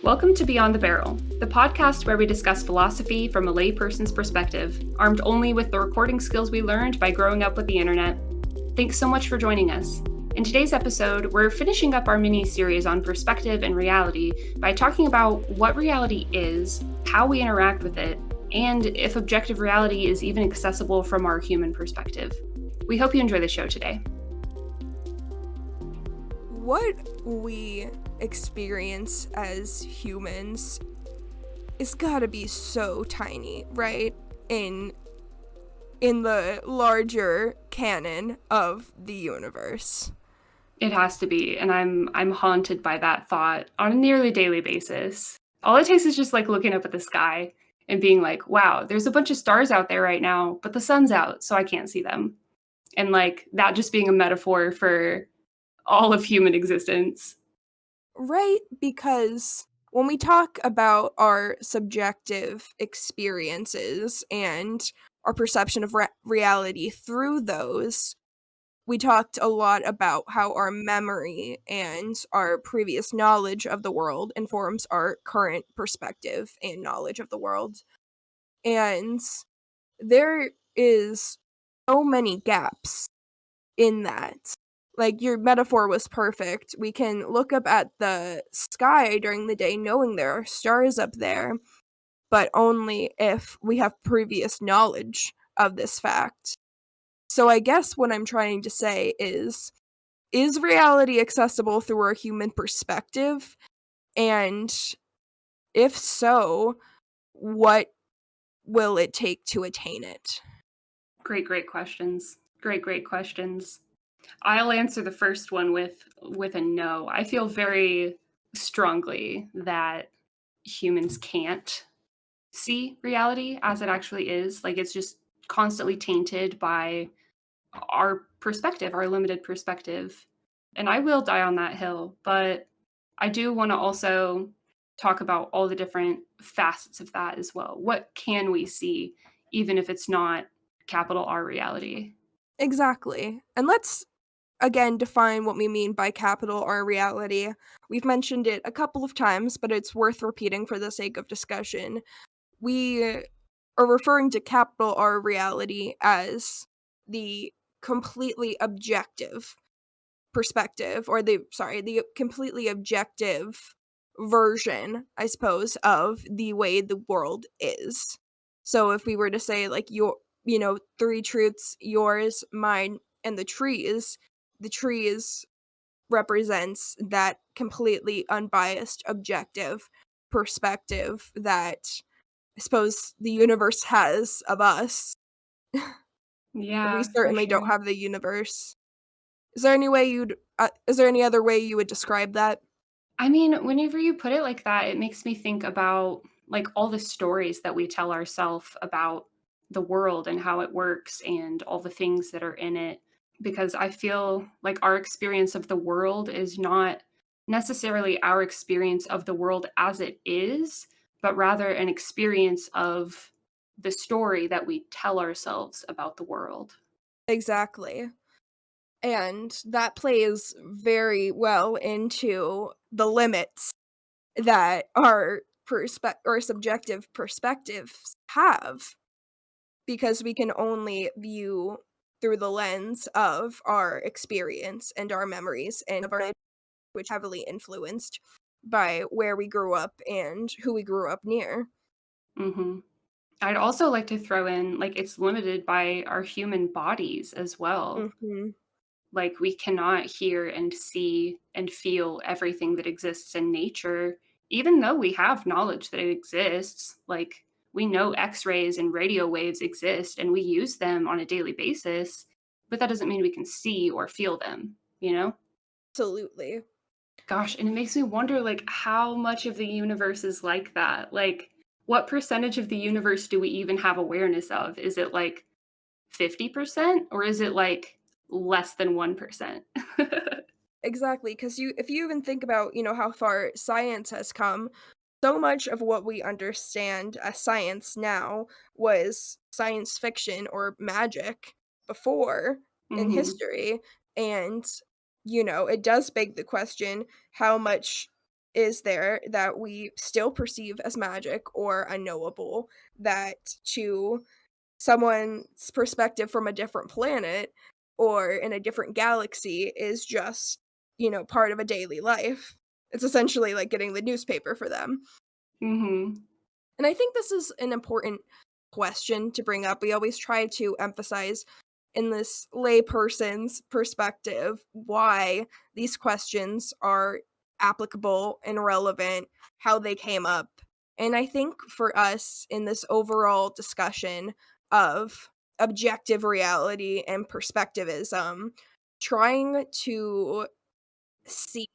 Welcome to Beyond the Barrel, the podcast where we discuss philosophy from a layperson's perspective, armed only with the recording skills we learned by growing up with the internet. Thanks so much for joining us. In today's episode, we're finishing up our mini-series on perspective and reality by talking about what reality is, how we interact with it, and if objective reality is even accessible from our human perspective. We hope you enjoy the show today. What we experience as humans is gotta be so tiny, right? In the larger canon of the universe. It has to be, and I'm haunted by that thought on a nearly daily basis. All it takes is just like looking up at the sky and being like, wow, there's a bunch of stars out there right now, but the sun's out, so I can't see them. And like that just being a metaphor for all of human existence. Right, because when we talk about our subjective experiences and our perception of reality through those, we talked a lot about how our memory and our previous knowledge of the world informs our current perspective and knowledge of the world. And there is so many gaps in that. Like, your metaphor was perfect. We can look up at the sky during the day knowing there are stars up there, but only if we have previous knowledge of this fact. So I guess what I'm trying to say is reality accessible through our human perspective? And if so, what will it take to attain it? Great questions. Great questions. I'll answer the first one with a no. I feel very strongly that humans can't see reality as it actually is. Like it's just constantly tainted by our perspective, our limited perspective. And I will die on that hill, but I do want to also talk about all the different facets of that as well. What can we see, even if it's not capital R reality? Exactly. And let's again define what we mean by capital R reality. We've mentioned it a couple of times, but it's worth repeating for the sake of discussion. We are referring to capital R reality as the completely objective perspective, or the completely objective version, I suppose, of the way the world is. So if we were to say like three truths, yours, mine, and the trees represents that completely unbiased objective perspective that I suppose the universe has of us. We Yeah, for certainly don't sure. have the universe. Is there any other way you would describe that? I mean, whenever you put it like that, it makes me think about like all the stories that we tell ourselves about the world and how it works and all the things that are in it. Because I feel like our experience of the world is not necessarily our experience of the world as it is, but rather an experience of the story that we tell ourselves about the world. Exactly. And that plays very well into the limits that our subjective perspectives have, because we can only view through the lens of our experience and our memories and of our life, which heavily influenced by where we grew up and who we grew up near. hmm I'd also like to throw in like it's limited by our human bodies as well. Mhm. Like we cannot hear and see and feel everything that exists in nature, even though we have knowledge that it exists. Like we know X-rays and radio waves exist and we use them on a daily basis, but that doesn't mean we can see or feel them, you know? Absolutely. Gosh, and it makes me wonder like how much of the universe is like that? Like what percentage of the universe do we even have awareness of? Is it like 50% or is it like less than 1%? Exactly, because if you even think about, how far science has come, so much of what we understand as science now was science fiction or magic before in Mhm. history. And, it does beg the question, how much is there that we still perceive as magic or unknowable that to someone's perspective from a different planet or in a different galaxy is just, part of a daily life. It's essentially like getting the newspaper for them. Mhm. And I think this is an important question to bring up. We always try to emphasize in this layperson's perspective why these questions are applicable and relevant, how they came up. And I think for us in this overall discussion of objective reality and perspectivism, trying to seek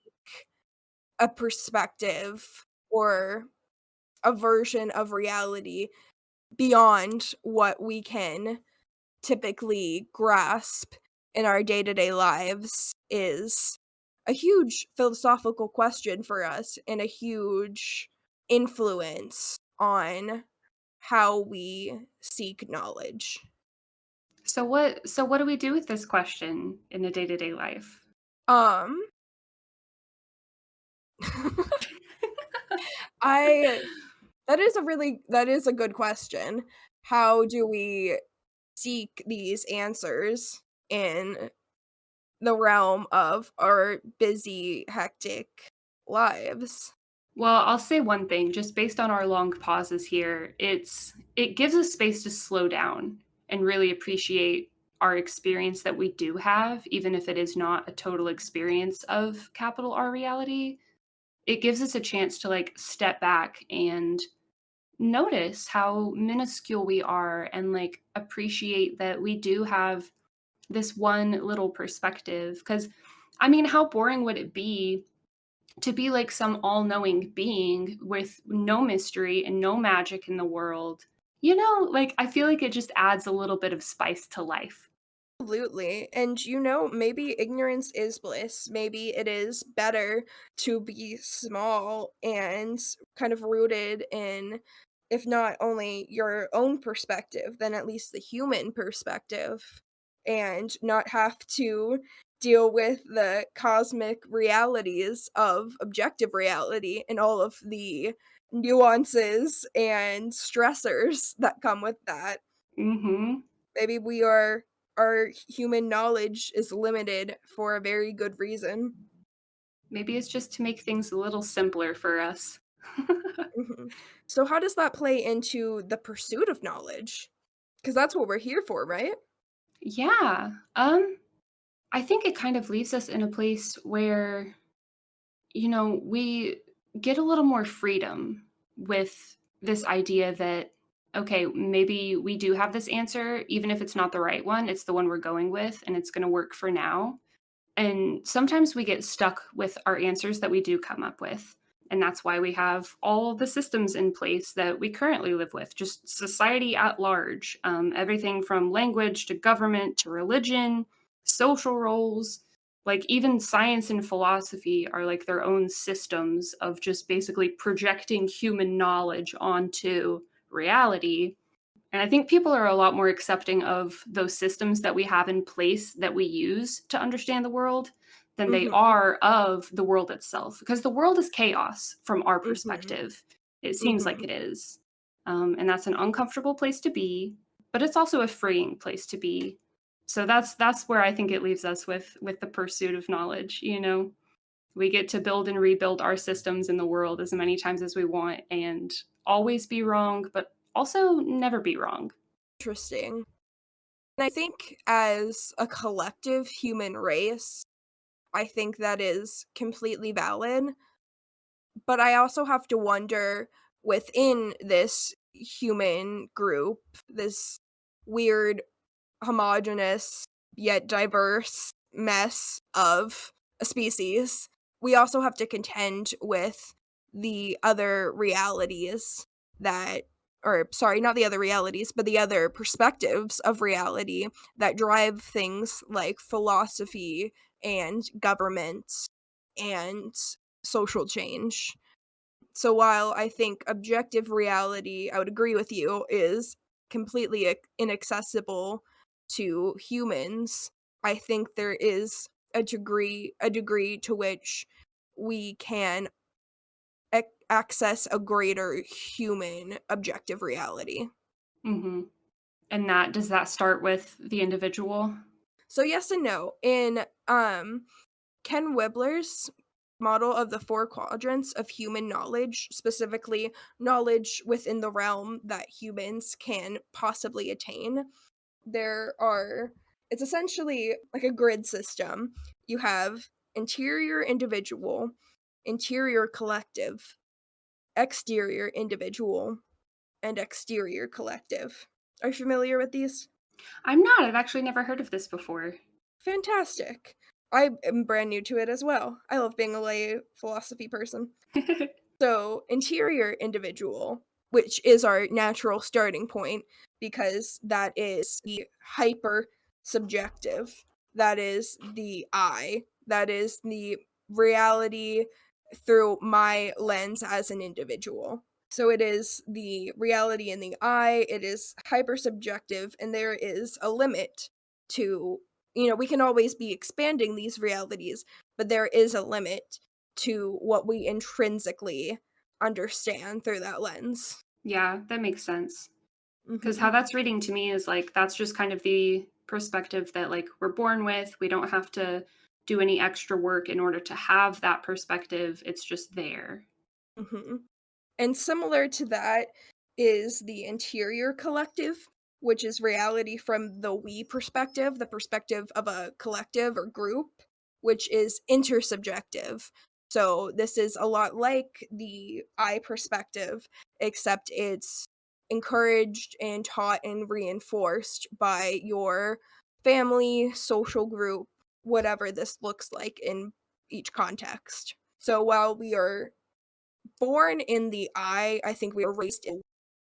a perspective or a version of reality beyond what we can typically grasp in our day-to-day lives is a huge philosophical question for us and a huge influence on how we seek knowledge. So what do we do with this question in a day-to-day life? Um, I that is a good question. How do we seek these answers in the realm of our busy, hectic lives? Well, I'll say one thing, just based on our long pauses here, it gives us space to slow down and really appreciate our experience that we do have, even if it is not a total experience of capital R reality. It gives us a chance to like step back and notice how minuscule we are and like appreciate that we do have this one little perspective. Because, I mean, how boring would it be to be like some all knowing being with no mystery and no magic in the world? Like, I feel like it just adds a little bit of spice to life. Absolutely. And maybe ignorance is bliss. Maybe it is better to be small and kind of rooted in, if not only your own perspective, then at least the human perspective, and not have to deal with the cosmic realities of objective reality and all of the nuances and stressors that come with that. Mhm. Maybe our human knowledge is limited for a very good reason. Maybe it's just to make things a little simpler for us. Mhm. So how does that play into the pursuit of knowledge? Because that's what we're here for, right? Yeah. I think it kind of leaves us in a place where, we get a little more freedom with this idea that, okay, maybe we do have this answer, even if it's not the right one, it's the one we're going with and it's going to work for now. And sometimes we get stuck with our answers that we do come up with. And that's why we have all the systems in place that we currently live with, just society at large. Everything from language to government to religion, social roles, like even science and philosophy are like their own systems of just basically projecting human knowledge onto reality. And I think people are a lot more accepting of those systems that we have in place that we use to understand the world than they Mhm, are of the world itself. Because the world is chaos from our mhm, perspective. It seems like mhm. it is. And that's an uncomfortable place to be, but it's also a freeing place to be. So that's where I think it leaves us with the pursuit of knowledge. We get to build and rebuild our systems in the world as many times as we want and always be wrong, but also never be wrong. Interesting. And I think as a collective human race, I think that is completely valid, but I also have to wonder within this human group, this weird homogenous yet diverse mess of a species, we also have to contend with the other realities that, or sorry, not the other realities, but the other perspectives of reality that drive things like philosophy and government and social change. So while I think objective reality, I would agree with you, is completely inaccessible to humans, I think there is a degree to which we can access a greater human objective reality. Hmm. And does that start with the individual? So yes and no. In Ken Wibler's model of the four quadrants of human knowledge, specifically knowledge within the realm that humans can possibly attain, there are it's essentially like a grid system. You have interior individual, interior collective, exterior individual, and exterior collective. Are you familiar with these? I'm not. I've actually never heard of this before. Fantastic. I am brand new to it as well. I love being a lay philosophy person. So, interior individual, which is our natural starting point because that is the hyper subjective, that is the I, that is the reality through my lens as an individual. So, it is the reality in the I, it is hyper subjective, and there is a limit to, we can always be expanding these realities, but there is a limit to what we intrinsically understand through that lens. Yeah, that makes sense. Because how Mhm. that's reading to me is like that's just kind of the perspective that like we're born with. We don't have to do any extra work in order to have that perspective. It's just there. Mhm. And similar to that is the interior collective, which is reality from the we perspective, the perspective of a collective or group, which is intersubjective. So this is a lot like the I perspective, except it's encouraged and taught and reinforced by your family, social group, whatever this looks like in each context. So while we are born in the I think we are raised in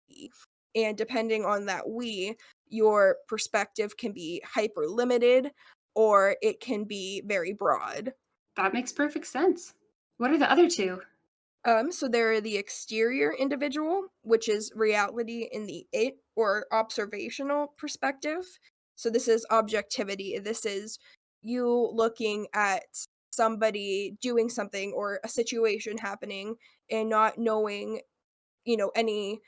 we. And depending on that we, your perspective can be hyper limited or it can be very broad. That makes perfect sense. What are the other two? So there are the exterior individual, which is reality in the it or observational perspective. So this is objectivity. This is you looking at somebody doing something or a situation happening and not knowing, any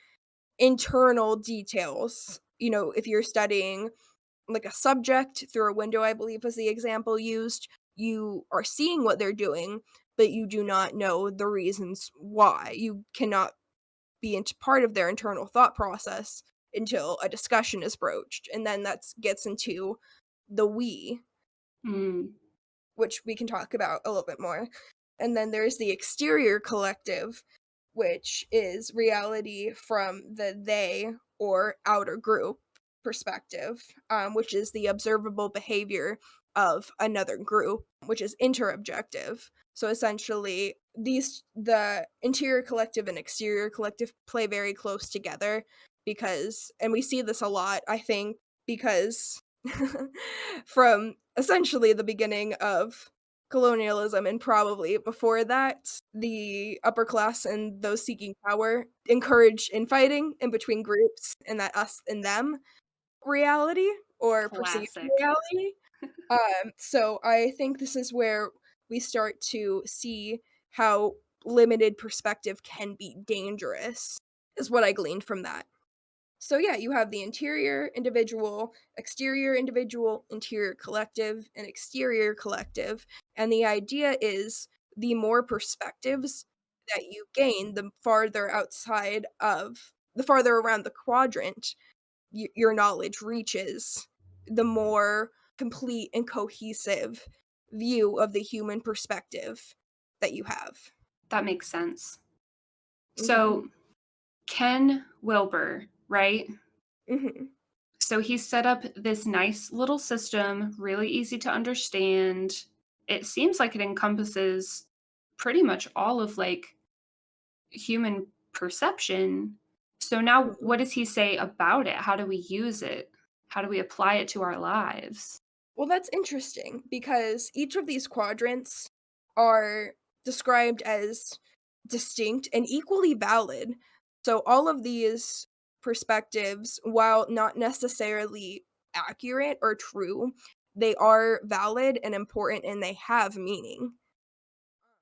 internal details. If you're studying like a subject through a window, I believe was the example used, you are seeing what they're doing, but you do not know the reasons why. You cannot be into part of their internal thought process until a discussion is broached. And then that gets into the we, Mm, which we can talk about a little bit more. And then there's the exterior collective, which is reality from the they or outer group perspective, which is the observable behavior of another group, which is interobjective. So essentially, the interior collective and exterior collective play very close together and we see this a lot, I think, because from essentially the beginning of colonialism and probably before that, the upper class and those seeking power encourage infighting in between groups and that us and them reality or perceived classic. reality. So I think this is where we start to see how limited perspective can be dangerous, is what I gleaned from that. So yeah, you have the interior individual, interior collective, and exterior collective. And the idea is the more perspectives that you gain, the farther around the quadrant your knowledge reaches, the more complete and cohesive view of the human perspective that you have. That makes sense. Mhm. So, Ken Wilber, right? Mhm. So he set up this nice little system, really easy to understand. It seems like it encompasses pretty much all of like human perception. So now Mhm. what does he say about it? How do we use it? How do we apply it to our lives? Well, that's interesting because each of these quadrants are described as distinct and equally valid. So, all of these perspectives, while not necessarily accurate or true, they are valid and important and they have meaning.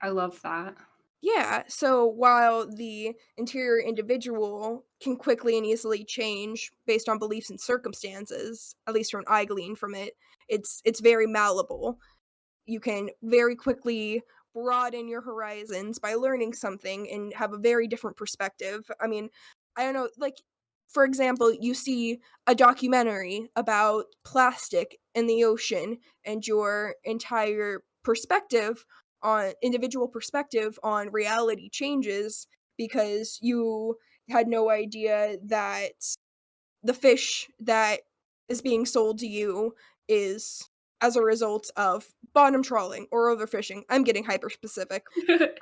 I love that. Yeah, so while the interior individual can quickly and easily change based on beliefs and circumstances, at least from I glean from it, it's very malleable. You can very quickly broaden your horizons by learning something and have a very different perspective. I mean, I don't know, like, for example, you see a documentary about plastic in the ocean, and your entire perspective on individual perspective on reality changes because you had no idea that the fish that is being sold to you is as a result of bottom trawling or overfishing. I'm getting hyper specific.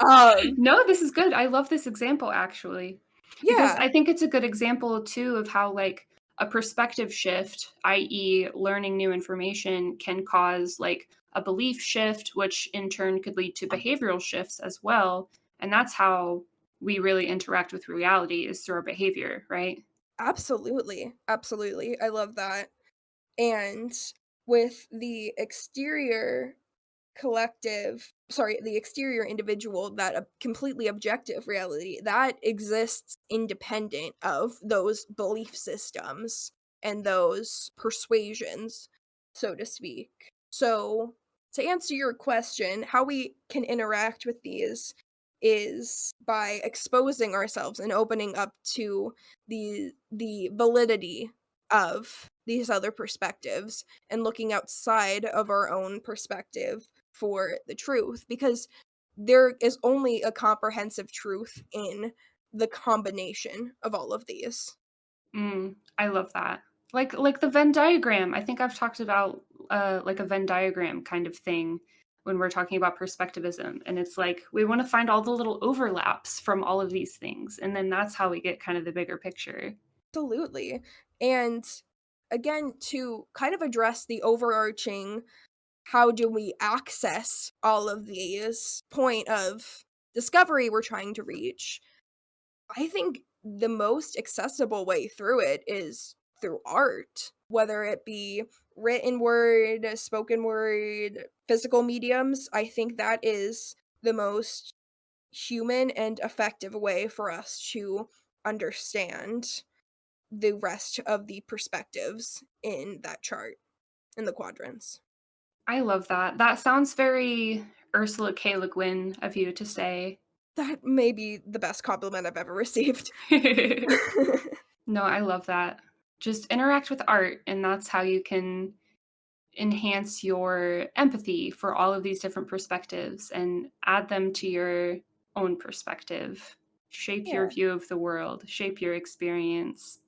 Um, No, this is good. I love this example actually, because yeah, I think it's a good example too of how like a perspective shift, i.e., learning new information, can cause like a belief shift, which in turn could lead to behavioral shifts as well. And that's how we really interact with reality is through our behavior, right? absolutely. Absolutely. I love that. And with the exterior the exterior individual, that completely objective reality that exists independent of those belief systems and those persuasions, so to speak. So, to answer your question, how we can interact with these is by exposing ourselves and opening up to the validity of these other perspectives and looking outside of our own perspective for the truth, because there is only a comprehensive truth in the combination of all of these. I love that. Like the Venn diagram. I think I've talked about like a Venn diagram kind of thing when we're talking about perspectivism. And it's like we want to find all the little overlaps from all of these things. And then that's how we get kind of the bigger picture. Absolutely. And again, to kind of address the overarching how do we access all of these point of discovery we're trying to reach, I think the most accessible way through it is through art, whether it be written word, spoken word, physical mediums. I think that is the most human and effective way for us to understand the rest of the perspectives in that chart, in the quadrants. I love that. That sounds very Ursula K. Le Guin of you to say. That may be the best compliment I've ever received. No, I love that. Just interact with art, and that's how you can enhance your empathy for all of these different perspectives and add them to your own perspective. Shape your Yeah. view of the world, shape your experience.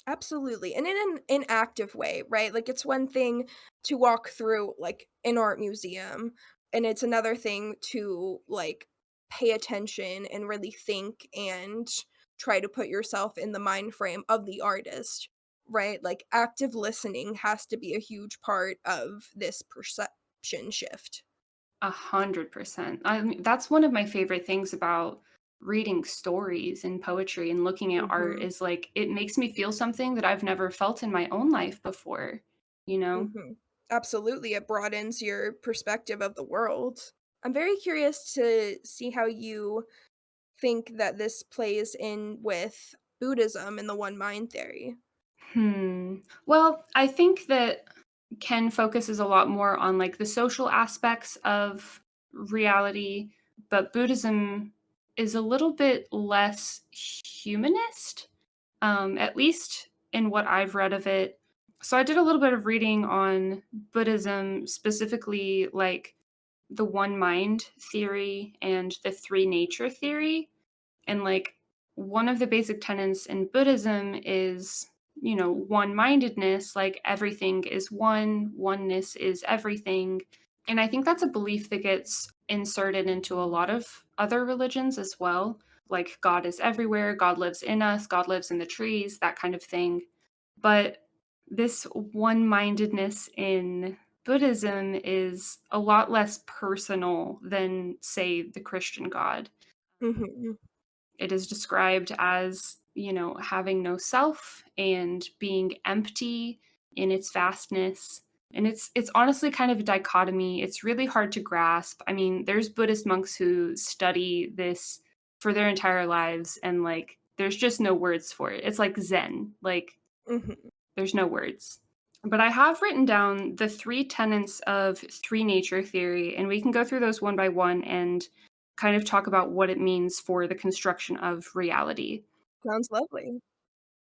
Absolutely, and in an active way, right? Like, it's one thing to walk through, like, an art museum, and it's another thing to, like, pay attention and really think and try to put yourself in the mind frame of the artist, right? Like, active listening has to be a huge part of this perception shift. 100%. I mean, that's one of my favorite things about reading stories and poetry and looking at art Mhm. is like it makes me feel something that I've never felt in my own life before, you know? Mhm. Absolutely, it broadens your perspective of the world. I'm very curious to see how you think that this plays in with Buddhism and the one mind theory. Well, I think that Ken focuses a lot more on like the social aspects of reality, but Buddhism is a little bit less humanist, at least in what I've read of it. So I did a little bit of reading on Buddhism, specifically like the one mind theory and the three nature theory. And like one of the basic tenets in Buddhism is, one mindedness, like everything is one, oneness is everything. And I think that's a belief that gets inserted into a lot of other religions as well. Like God is everywhere, God lives in us, God lives in the trees, that kind of thing. But this one mindedness in Buddhism is a lot less personal than, say, the Christian God. Mhm. It is described as, having no self and being empty in its vastness. And it's honestly kind of a dichotomy. It's really hard to grasp. I mean, there's Buddhist monks who study this for their entire lives, and like there's just no words for it. It's like Zen. Like Mhm. there's no words. But I have written down the three tenets of three nature theory, and we can go through those one by one and kind of talk about what it means for the construction of reality. Sounds lovely.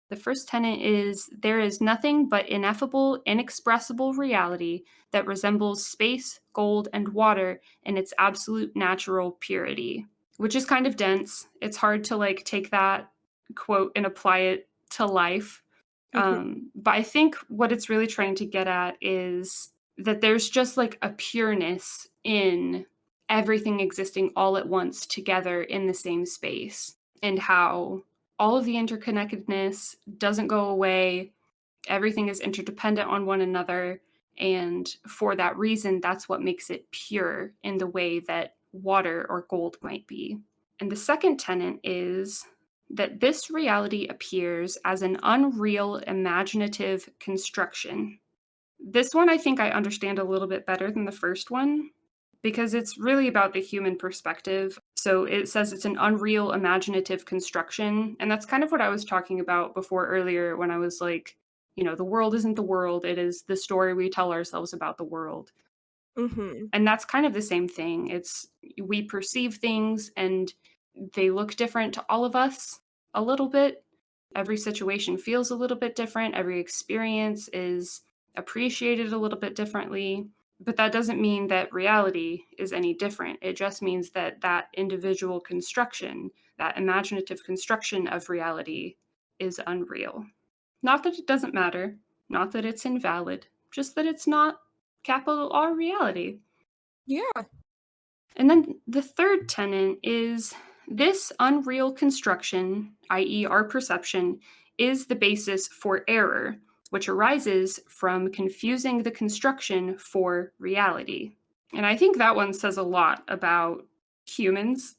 The first tenet is there is nothing but ineffable, inexpressible reality that resembles space, gold, and water in its absolute natural purity, which is kind of dense. It's hard to like take that quote and apply it to life. Mhm. But I think what it's really trying to get at is that there's just like a pureness in everything existing all at once together in the same space, and how all of the interconnectedness doesn't go away. Everything is interdependent on one another. And for that reason, that's what makes it pure in the way that water or gold might be. And the second tenet is that this reality appears as an unreal imaginative construction. This one I think I understand a little bit better than the first one because it's really about the human perspective. So it says it's an unreal imaginative construction. And that's kind of what I was talking about before earlier when I was like, the world isn't the world, it is the story we tell ourselves about the world. Mhm. And that's kind of the same thing. It's we perceive things and they look different to all of us a little bit. Every situation feels a little bit different. Every experience is appreciated a little bit differently. But that doesn't mean that reality is any different. It just means that that individual construction, that imaginative construction of reality is unreal. Not that it doesn't matter, not that it's invalid, just that it's not capital R reality. Yeah. And then the third tenet is this unreal construction, i.e., our perception, is the basis for error, which arises from confusing the construction for reality. And I think that one says a lot about humans.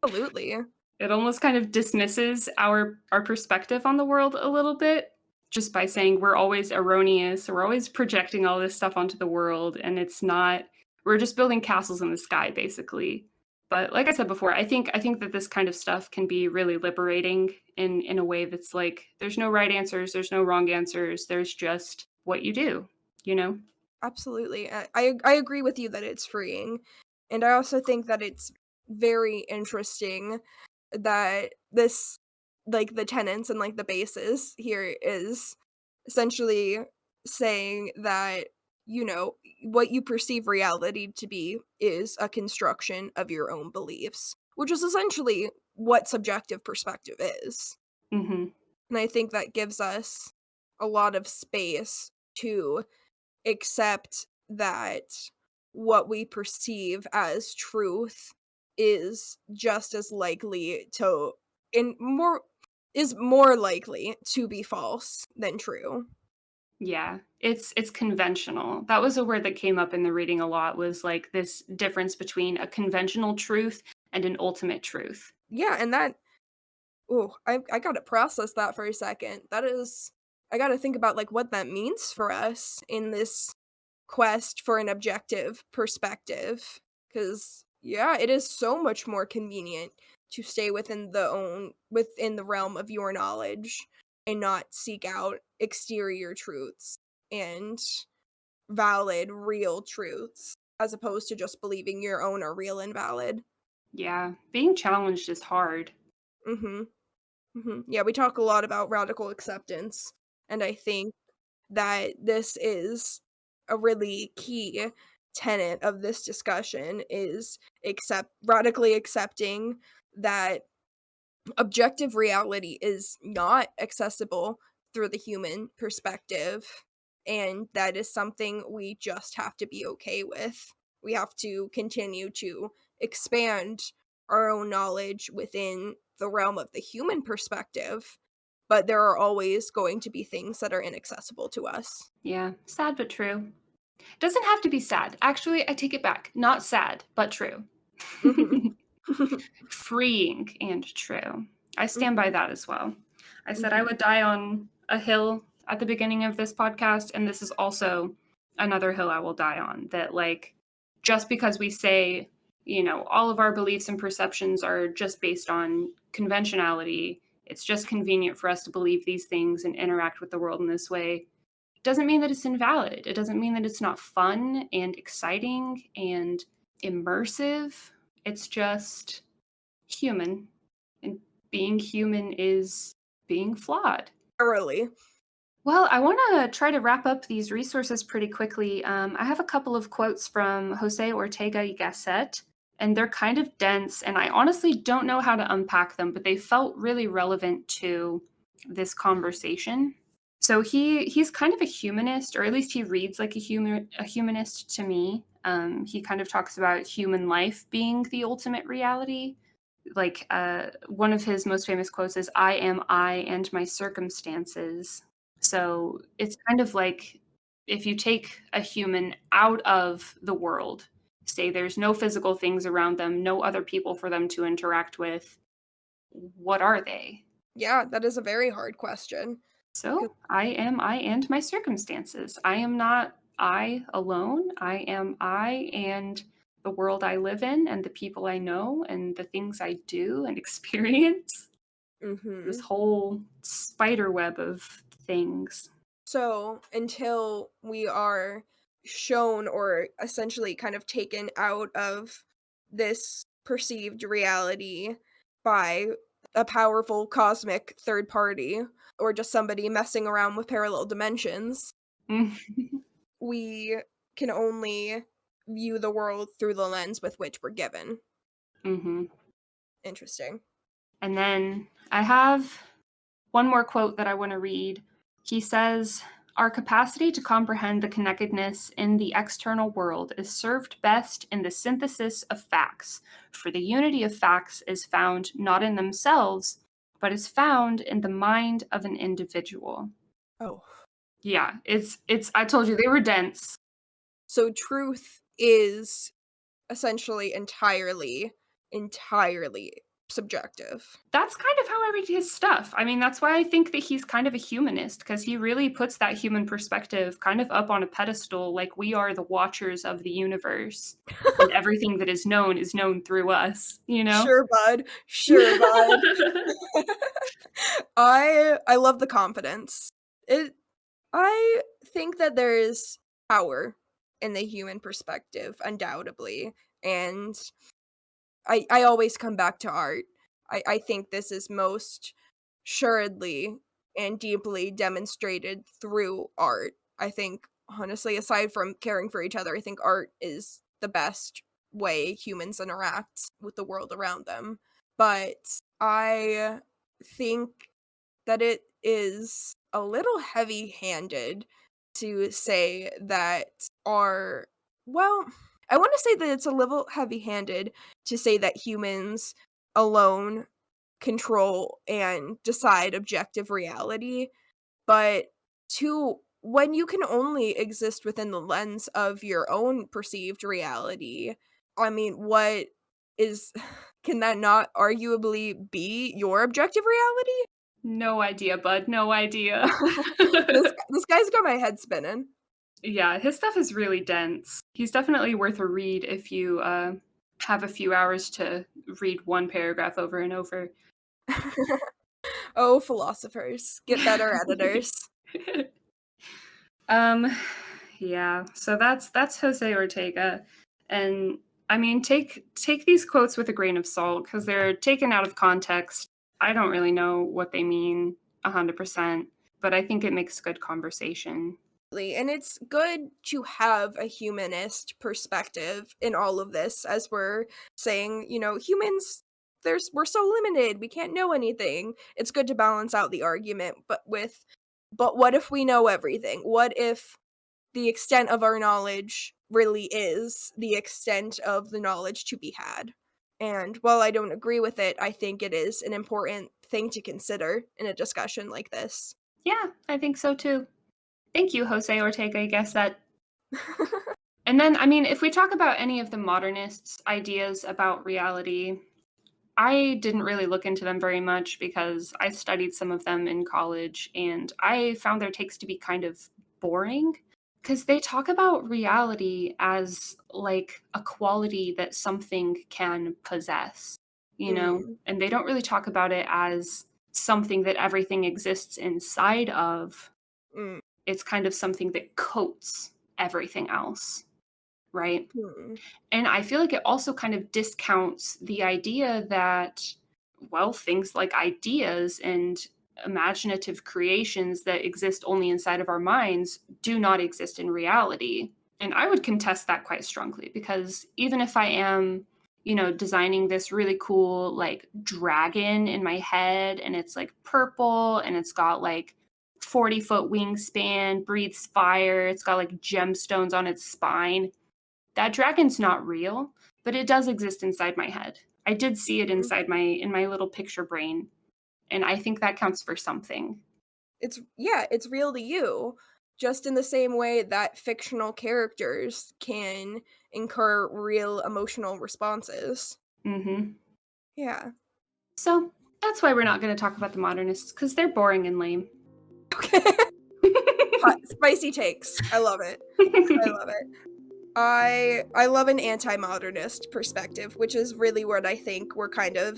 Absolutely. It almost kind of dismisses our perspective on the world a little bit just by saying we're always erroneous, or we're always projecting all this stuff onto the world, and it's not, we're just building castles in the sky basically. But like I said before, I think that this kind of stuff can be really liberating in a way that's like there's no right answers, there's no wrong answers, there's just what you do, you know? Absolutely. I agree with you that it's freeing. And I also think that it's very interesting that this, like, the tenants and like the basis here is essentially saying that, what you perceive reality to be is a construction of your own beliefs, which is essentially what subjective perspective is. Mhm. And I think that gives us a lot of space to accept that what we perceive as truth is just as likely to in more is more likely to be false than true. Yeah, it's conventional. That was a word that came up in the reading a lot, was like this difference between a conventional truth and an ultimate truth. Yeah, and that I gotta process that for a second. That is I gotta think about like what that means for us in this quest for an objective perspective. Cause yeah, it is so much more convenient to stay within the realm of your knowledge and not seek out exterior truths and valid real truths as opposed to just believing your own are real and valid. Yeah, being challenged is hard. Mhm. Mhm. Yeah, we talk a lot about radical acceptance, and I think that this is a really key tenet of this discussion is radically accepting that objective reality is not accessible through the human perspective, and that is something we just have to be okay with. We have to continue to expand our own knowledge within the realm of the human perspective, but there are always going to be things that are inaccessible to us. Yeah, sad but true. Doesn't have to be sad. Actually, I take it back. Not sad, but true. Mhm. Freeing and true. I stand by Mhm. that as well. I said I Mhm. would die on a hill at the beginning of this podcast, and this is also another hill I will die on, that like just because we say, all of our beliefs and perceptions are just based on conventionality, it's just convenient for us to believe these things and interact with the world in this way, doesn't mean that it's invalid. It doesn't mean that it's not fun and exciting and immersive. It's just human. And being human is being flawed. Thoroughly. Well, I want to try to wrap up these resources pretty quickly. I have a couple of quotes from Jose Ortega y Gasset, and they're kind of dense, and I honestly don't know how to unpack them, but they felt really relevant to this conversation. So he's kind of a humanist, or at least he reads like a humanist to me. He kind of talks about human life being the ultimate reality. Like one of his most famous quotes is, "I am I and my circumstances." So it's kind of like if you take a human out of the world, say there's no physical things around them, no other people for them to interact with, what are they? Yeah, that is a very hard question. So I am I and my circumstances. I am not I alone. I am I and the world I live in and the people I know and the things I do and experience. This Mm-hmm. whole spider web of things. So until we are shown or essentially kind of taken out of this perceived reality by a powerful cosmic third party or just somebody messing around with parallel dimensions, we can only view the world through the lens with which we're given. Mm-hmm. Interesting. And then I have one more quote that I want to read. He says, "Our capacity to comprehend the connectedness in the external world is served best in the synthesis of facts, for the unity of facts is found not in themselves, but is found in the mind of an individual." Oh. Yeah, it's I told you they were dense. So truth is essentially entirely subjective. That's kind of how I read his stuff. I mean, that's why I think that he's kind of a humanist, because he really puts that human perspective kind of up on a pedestal, like we are the watchers of the universe, and everything that is known through us, you know? Sure, bud. Sure, bud. I love the confidence. I think that there is power in the human perspective, undoubtedly, and I always come back to art. I think this is most assuredly and deeply demonstrated through art. I think, honestly, aside from caring for each other, I think art is the best way humans interact with the world around them. But I think that it is a little heavy-handed to say that our well, I want to say that it's a little heavy-handed to say that humans alone control and decide objective reality, but to when you can only exist within the lens of your own perceived reality, I mean, what is can that not arguably be your objective reality? No idea, bud. No idea. This guy's got my head spinning. Yeah, his stuff is really dense. He's definitely worth a read if you have a few hours to read one paragraph over and over. Oh, philosophers, get better editors. Um, yeah. So that's Jose Ortega, and I mean, take these quotes with a grain of salt because they're taken out of context. I don't really know what they mean 100%, but I think it makes good conversation. And it's good to have a humanist perspective in all of this, as we're saying, humans, we're so limited, we can't know anything. It's good to balance out the argument, but what if we know everything? What if the extent of our knowledge really is the extent of the knowledge to be had? And while I don't agree with it, I think it is an important thing to consider in a discussion like this. Yeah, I think so too. Thank you, Jose Ortega. I guess that. And then, I mean, if we talk about any of the modernists' ideas about reality, I didn't really look into them very much because I studied some of them in college and I found their takes to be kind of boring because they talk about reality as like a quality that something can possess, Mm, and they don't really talk about it as something that everything exists inside of. mm, It's kind of something that coats everything else, right? mm, And I feel like it also kind of discounts the idea that, well, things like ideas and imaginative creations that exist only inside of our minds do not exist in reality. And I would contest that quite strongly because even if I am, designing this really cool like dragon in my head and it's like purple and it's got like 40-foot wingspan, breathes fire, it's got like gemstones on its spine, that dragon's not real, but it does exist inside my head. I did see it mm. inside my little picture brain, and I think that counts for something. It's real to you, just in the same way that fictional characters can incur real emotional responses. Mhm. Yeah. So, that's why we're not gonna talk about the modernists because 'cause they're boring and lame. Okay. Hot spicy takes. I love it. I love it. I love an anti-modernist perspective, which is really what I think we're kind of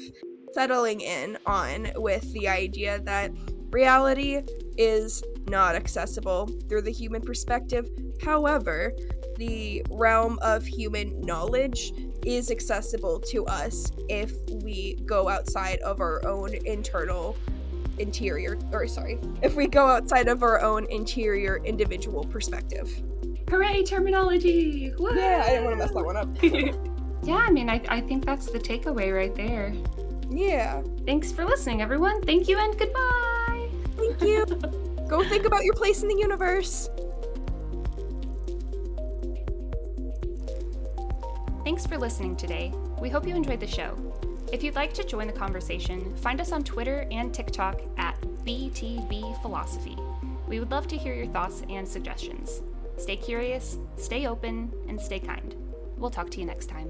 settling in on with the idea that reality is not accessible through the human perspective. However, the realm of human knowledge is accessible to us if we go outside of our own if we go outside of our own interior individual perspective. Hooray, terminology! Woo! Yeah, I didn't want to mess that one up. Yeah, I mean, I think that's the takeaway right there. Yeah. Thanks for listening, everyone. Thank you and goodbye! Thank you. Go think about your place in the universe. Thanks for listening today. We hope you enjoyed the show. If you'd like to join the conversation, find us on Twitter and TikTok at BTB Philosophy. We would love to hear your thoughts and suggestions. Stay curious, stay open, and stay kind. We'll talk to you next time.